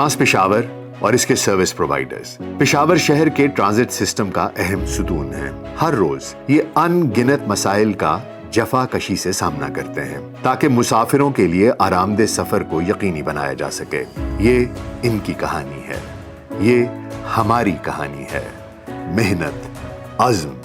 Trans Peshawar और इसके service providers Peshawar शहर के ट्रांजिट सिस्टम का अहम सुतून है। हर रोज ये अनगिनत मसाइल का जफाकशी से सामना करते हैं ताकि मुसाफिरों के लिए आरामदेह सफर को यकीनी बनाया जा सके। ये इनकी कहानी है, ये हमारी कहानी है। मेहनत, अज़्म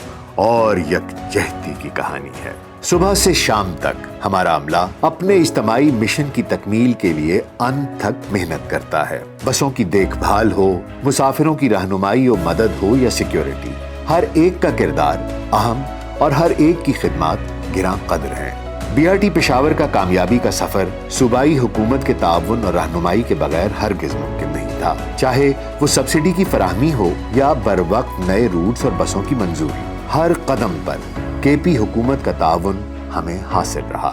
और यकजहती की कहानी है। सुबह से शाम तक हमारा अमला अपने इज्तमाई मिशन की तकमील के लिए अनथक मेहनत करता है। बसों की देखभाल हो, मुसाफिरों की रहनुमाई और मदद हो या सिक्योरिटी, हर एक का किरदार अहम और हर एक की खिदमत गिरां कदर है। BRT पेशावर का कामयाबी का सफर सूबाई हुकूमत के ताउन और रहनुमाई के बगैर हरगिज मुमकिन नहीं था। चाहे वो सब्सिडी की फराहमी हो या बर वक्त नए रूट्स और बसों की मंजूरी, हर कदम पर KP हुकूमत का ताउन हमें हासिल रहा।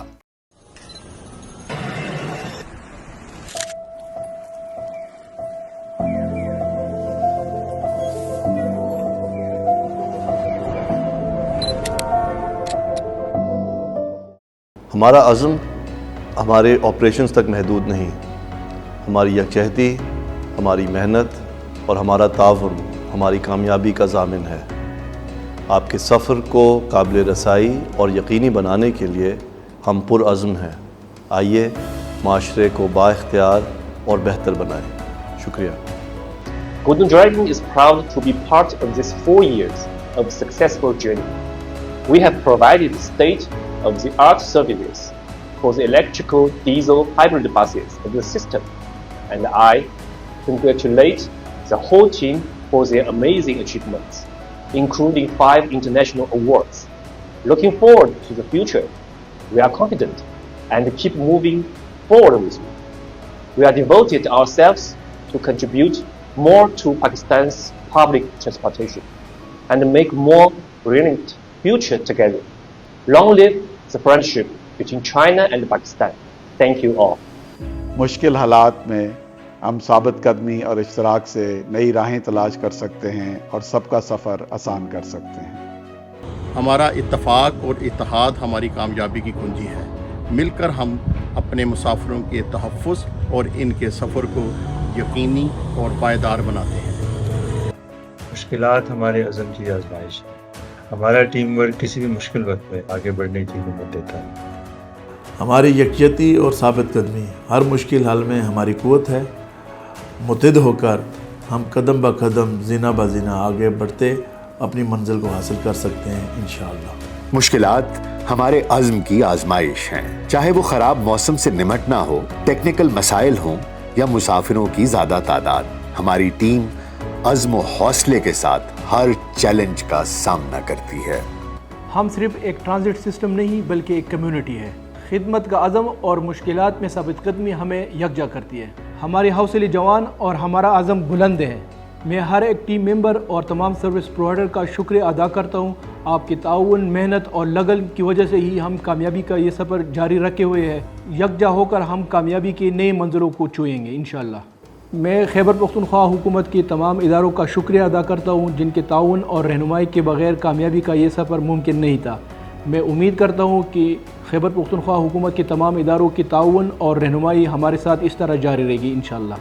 हमारा अज़्म हमारे ऑपरेशंस तक महदूद नहीं, हमारी यकजहती, हमारी मेहनत और हमारा ताउन हमारी कामयाबी का ज़ामिन है। आपके सफ़र को काबिल रसाई और यकीनी बनाने के लिए हम पुरअज़्म हैं। आइए माशरे को बाइख्तियार और बेहतर बनाएं। शुक्रिया। Golden Dragon is proud to be part of this 4 years of successful journey. We have provided state-of-the-art services for the electrical, diesel, hybrid buses of the system, and I congratulate the whole team for their amazing achievements, including 5 international awards. Looking forward to the future, we are confident and keep moving forward with you. We are devoted ourselves to contribute more to Pakistan's public transportation and make more brilliant future together. Long live the friendship between China and Pakistan. Thank you all. मुश्किल हालात में हम साबित कदमी और इश्तराक से नई राहें तलाश कर सकते हैं और सबका सफ़र आसान कर सकते हैं। हमारा इत्तफाक और इत्तेहाद हमारी कामयाबी की कुंजी है। मिलकर हम अपने मुसाफिरों के तहफ़्फ़ुज़ और इनके सफ़र को यकीनी और पायदार बनाते हैं। मुश्किलात हमारे अज़्म की आज़माइश है। हमारा टीम वर्क किसी भी मुश्किल वक्त में आगे बढ़ने की हिम्मत देता है। हमारी यकजहती और साबित कदमी हर मुश्किल हाल में हमारी क़ुव्वत है। मुत्तहिद होकर हम कदम ब कदम, ज़िना ब ज़िना आगे बढ़ते अपनी मंजिल को हासिल कर सकते हैं इंशाअल्लाह। मुश्किलात हमारे अज़्म की आजमाइश हैं। चाहे वो ख़राब मौसम से निमटना हो, टेक्निकल मसाइल हों या मुसाफिरों की ज़्यादा तादाद, हमारी टीम अज़्म और हौसले के साथ हर चैलेंज का सामना करती है। हम सिर्फ एक ट्रांजिट सिस्टम नहीं बल्कि एक कम्युनिटी है। खिदमत का अज़म और मुश्किलात में साबित कदमी हमें यकजा करती है। हमारे हौसले जवान और हमारा अज़म बुलंद है। मैं हर एक टीम मेंबर और तमाम सर्विस प्रोवाइडर का शुक्रिया अदा करता हूँ। आपके ताउन, मेहनत और लगन की वजह से ही हम कामयाबी का ये सफ़र जारी रखे हुए हैं। यकजा होकर हम कामयाबी के नए मंजिलों को छूएंगे इंशाअल्लाह। मैं खैबर पख्तूनख्वा हुकूमत के तमाम इदारों का शुक्रिया अदा करता हूँ जिनके ताउन और रहनुमाई के बगैर कामयाबी का ये सफ़र मुमकिन नहीं था। मैं उम्मीद करता हूँ कि खैबर पख्तूनख्वा हुकूमत के तमाम इदारों की ताउन और रहनुमाई हमारे साथ इस तरह जारी रहेगी इंशाअल्लाह।